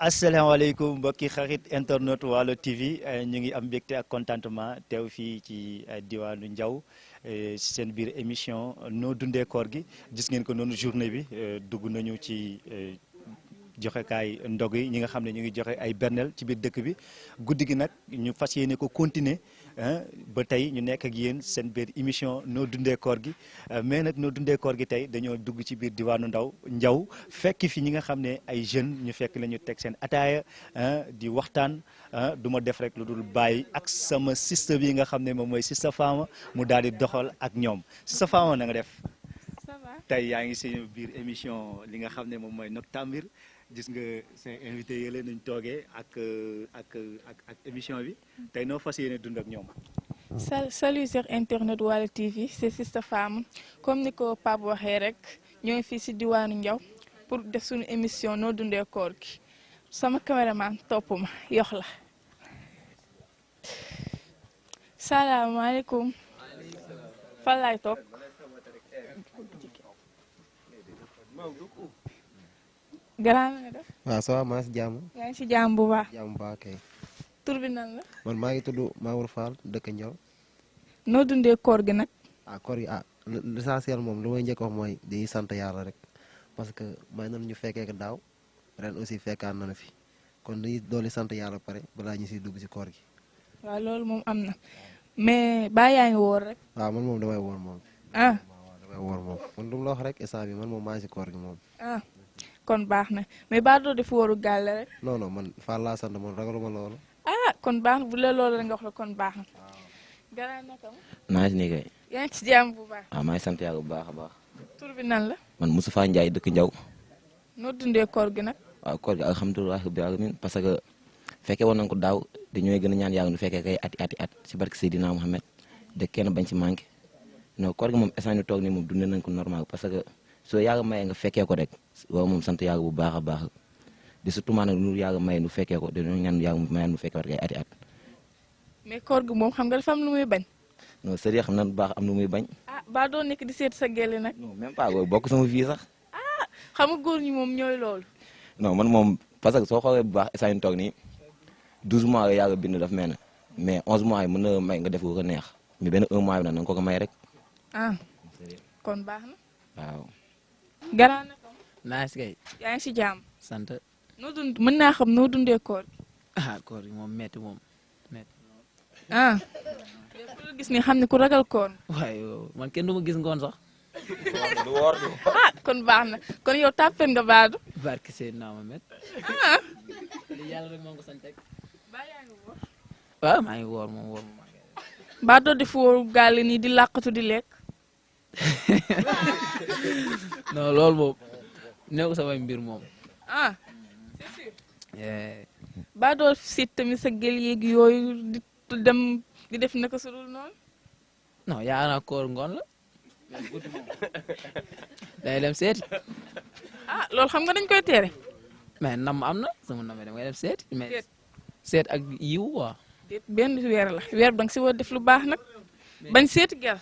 asalaamaaleykum mbokki xarit internet Waalo TV ñu ngi am mbégte ak contentement teew fii ci diwaanu Ndiaw seen biir émission noo dundee koor gi gis ngeen ko noonu journée bi dugg nañu ci joxekaay ndog yi ñi nga xam ne ñu ngi joxe ay bernel ci biir dëkk bi guddi gi nag ñu fas yéene ko continuer ba tey ñu nekk ak yéen seen biir émission noo dundee koor gi mais nag noo dundee koor gi tey dañoo dugg ci biir diwaanu Ndiaw fekk fi ñi nga xam ne ay jeunes ñu fekk la ñu teg seen ataaya di waxtaan du ma def rek lu dul bàyyi ak sama sista bi nga xam ne moom mooy sista Fama mu daal di doxal ak ñoom sista Fama na nga def. Ça va. Tey yaa ngi si biir émission li nga xam ne moom mooy Noctambir gis nga seen invité yële nañ toogee ak émission bi tey noo fas yéene dund ak ñoom. Salut sur internet Waalo TV c'est Sista Fama comme ni ko Pape waxee rek ñoo ngi fii si diwaanu Ndiaw pour def suñu émission noo dundee koor gi sama caméraman topp ma yox la. salaamaaleykum. fan laay toog. gannaaw nga def. waaw ça va maa ngi si jàmm. yaa ngi si jàmm bu baax. jàmm baax kay. tur bi nan la. man maa ngi tudd Mamour Fall dëkk Ndiaw. noo dundee koor gi nag. koor gi l'essentiel moom lu may njëkk wax mooy di sant yàlla rek parce que may nañu ñu fekkee ko daaw ren aussi fekkaan nañu fi kon dañuy dooli sant yàlla pare balaa ñu siy dugg si koor gi. waaw loolu moom am na mais baa yaa ngi woor rek. waaw man moom damay woor moom. ah waaw damay woor moom man lu mu la wax rek instant bi man moom maa ngi si koor gi moom. ah kon baax na mais baa doo def wóoru gàlle rek. non non man Fall laa sant man ragaluma loolu. ah kon baax na bu la loolu la nga wax la kon baax na. gannaaw naka ma. naa si nii kay. yaa ngi ci jàmm bu baax. waaw maa ngi sant yàlla bu baax a baax. tur bi nan la. man Moustapha Ndiaye dëkk Ndiaw. noo dundee koor gi nag. waaw koor gi alhamdulilah rabbil alamin parce que fekkee woon nañ ko daaw dañooy gën a ñaan yàlla nu fekkee kay ati at si barke Seydina Mohamed de kenn bañ si manqué non koor gi moom instant ñu toog nii moom dundee nañ ko normal parce que soo yàlla mayee nga fekkee ko rek waaw moom sant yàlla bu baax a baax di surtout maanaam nu yàlla mayee nu fekkee ko dañoo ñaan yàlla mayee nu fekkee ko kay ati at. mais koor gi moom xam nga dafa am lu muy bañ. non sëriñ xam na bu baax am lu muy bañ. ah baa doo nekk di seet sa gelle nag. non même pas boobu bokk sama vie sax. xam nga góor ñi moom ñooy loolu. non man moom parce que soo xoolee bu baax instant ñu toog nii 12 mois la yàlla bind daf mel ne mais 11 mois yi mën na may nga def ko neex mais benn 1 mois bi nag na nga ko may rek. ah kon baax na. waaw. gannaaw naka ma. naa si kay yaa ngi si jàmm. sant noo dund mën naa xam noo dundee koor gi. koor gi moom metti moom metti ah. mais ku la gis ni xam ne ku ragal koor. waaye man kenn du ma gis ngoon sax ah kon baax na kon yow tàppeen nga baadu. barke Seydina Mohamed ah. li yàlla rek moo ko sant rek baa yaa ngi woor. waaw maa ngi woor moom baa doo def wóoru gàlle nii di làqatu di lekk. non loolu moom néew ko samay mbir moom ah. baa doo siit tamit sa gel yeeg yooyu di dem di def naka su dul noonu. non yaa naa koor ngoon la day dem seeti ah loolu xam nga dañ koy tere. mais nam am na sama namee dama ngay dem seeti mais Seet. seet ak yiw waa déet benn weer la weer ba nga si war def lu baax nag bañ seeti gel.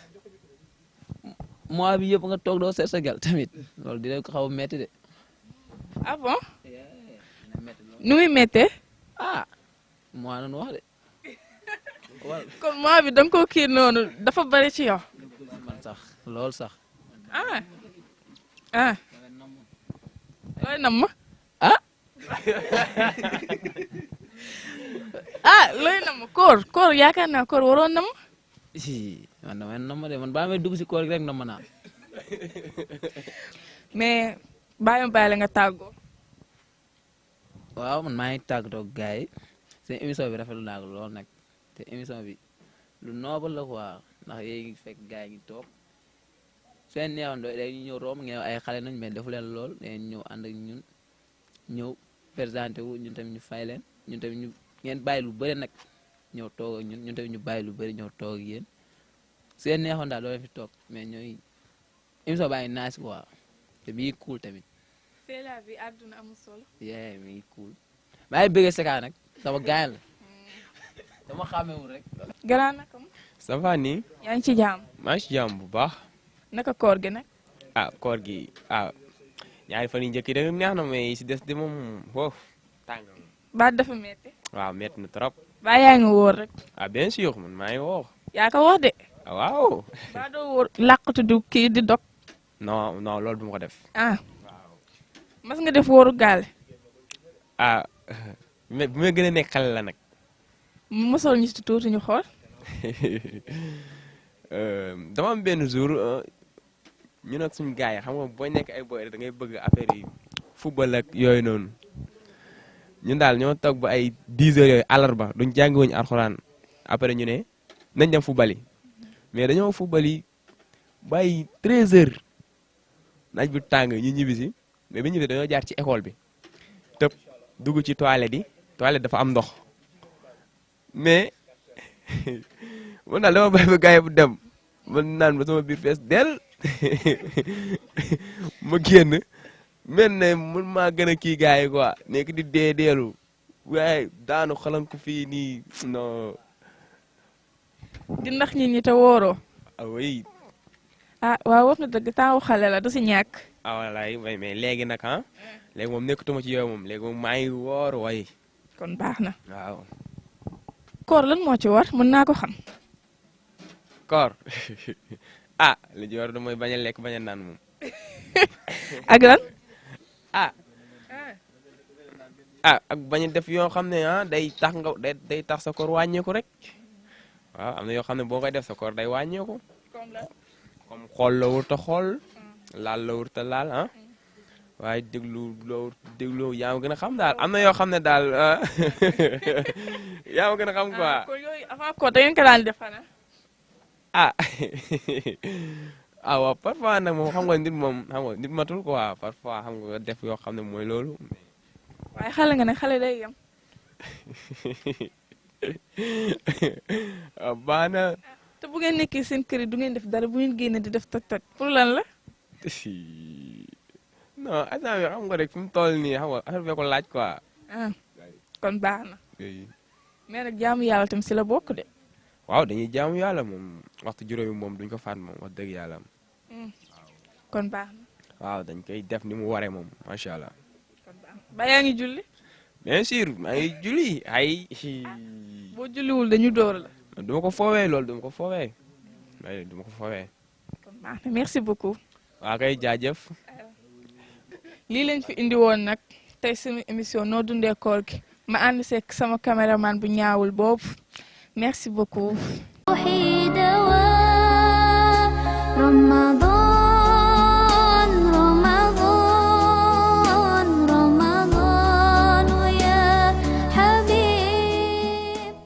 mois bi yëpp nga toog doo seet sa gel tamit loolu dina ko xaw a metti de ah bon nu muy méttee. ah mois nanu wax de kon mois bi da nga koo kii noonu dafa bari ci yow. man sax loolu sax ah ah looy nam ma. ah ah looy nam ma koor yaakaar naa koor waroon nam ma. man damay nama de man baa may dugg si koor gi rek nama naa mais bàyyi ma bàyyi la nga tàggoo. waaw man maa ngi tàggatoo ak gars yi seen émission bi rafetlu naa ko lool nag te émission bi lu noobal la quoi ndax yéen ngi fekk gars yi ngi toog seen neexoon day ñëw romb ngeen ay xale nañ mais defu leen lool dañuy ñëw ànd ak ñun ñëw présenté wu ñun tamit ñu fay leen ñun tamit ñu ngeen bàyyi lu bëri nag ñëw toog ak ñun tamit ñu bàyyi lu bëri ñëw toog ak yéen seen neexoon daal doo leen fi toog mais ñooy émission baa ngi naas quoi te bii cool tamit. c'est la vie àdduna amul solo. yee mi ngi cool maa ngi bëggee Secka nag sama gaañ la dama xàmmewul rek. gannaaw naka ma. ça va nii yaa ngi ci jàmm. maa ngi ci jàmm bu baax naka koor gi nag. koor gi ñaari fan yi njëkk yi da neex na mais yi si des de moom foofu tàng. ba dafa metti waaw métti na trop. ba yaa ngi wóor rek. ah bien sûr man maa ngi woo. yaa ko wax de. ah waaw. ba doo wóor làqatu du kii di dog. non non loolu du ma ko def. ah mas nga def wóoru gaale. ah bu may gën a nekk xale la nag. mosal ñu ci tuuti ñu xool. dama am benn jour ñu nag suñu gars yi xam nga booy nekk ay boy da ngay bëgg affaire yi football ak yooyu noonu ñun daal ñoo toog ba ay 10 heures yooyu àllarba duñ jàngi wuñu alxuraan après ñu ne nañ dem football yi mais dañoo football yi bàyyi 13 heures naaj bu tàng ñu ñibbi si mais bi ñibbi dañoo jaar ci école bi tëb dugg ci toilette yi toilette dafa am ndox mais man daal dama bàyyi ba gars yi bu dem man naan ba sama biir fees del ma génn mel ne man maa gën a kii gars yi quoi nekk di deelu waaye daanu xalan ko fii nii non. di ndax nit ñi te wóoroo. ah oui. ah waaw wax nga dëgg taawu xale la du si ñàkk. ah walaay mais léegi nag ah léegi moom nekkatuma ci yooyu moom léegi moom maa ngi woor way. kon baax na. waaw. koor lan moo ci war mën naa ko xam. koor ah li ci war da mooy bañ a lekk bañ a naan moom. ak lan. ah ak bañ a def yoo xam ne ah day tax nga day tax sa koor wàññeeku rek waaw am na yoo xam ne boo koy def sa koor day wàññeeku. comme xool la wurta xool laal la wurta laal ah waaye déglu yaa ma gën a xam daal am na yoo xam ne daal yaa ma gën a xam quoi. kon yooyu avant koor da ngeen ko daan def xanaa. ah ah waaw parfois nag moom xam nga nit matul quoi parfois xam nga def yoo xam ne mooy loolu. waaye xale nga ne xale day yem. baax na. te bu ngeen nekkee seen kër yi du ngeen def dara bu ngeen génne di def toj-toj pour lan la. non instant bi xam nga rek fi mu toll nii xam nga affaire bi ko laaj quoi. kon baax na. mais nag jaamu yàlla tam si la bokk de. waaw dañuy jaamu yàlla moom waxtu juróomi moom duñ ko faat moom wax dëgg yàlla. kon baax na. waaw dañ koy def ni mu waree moom macha allah. kon baax na ba yaa ngi julli. bien sûr maa ngi julli ay. boo julliwul dañu dóor la. du ma ko foowee loolu du ma ko foowee. ay du ma ko foowee. kon baax na merci beaucoup. waa kay jaajëf. lii lañ fi indi woon nag tey sama émission noo dundee koor gi ma ànd seeg sama caméraman bu ñaawul boobu merci beaucoup.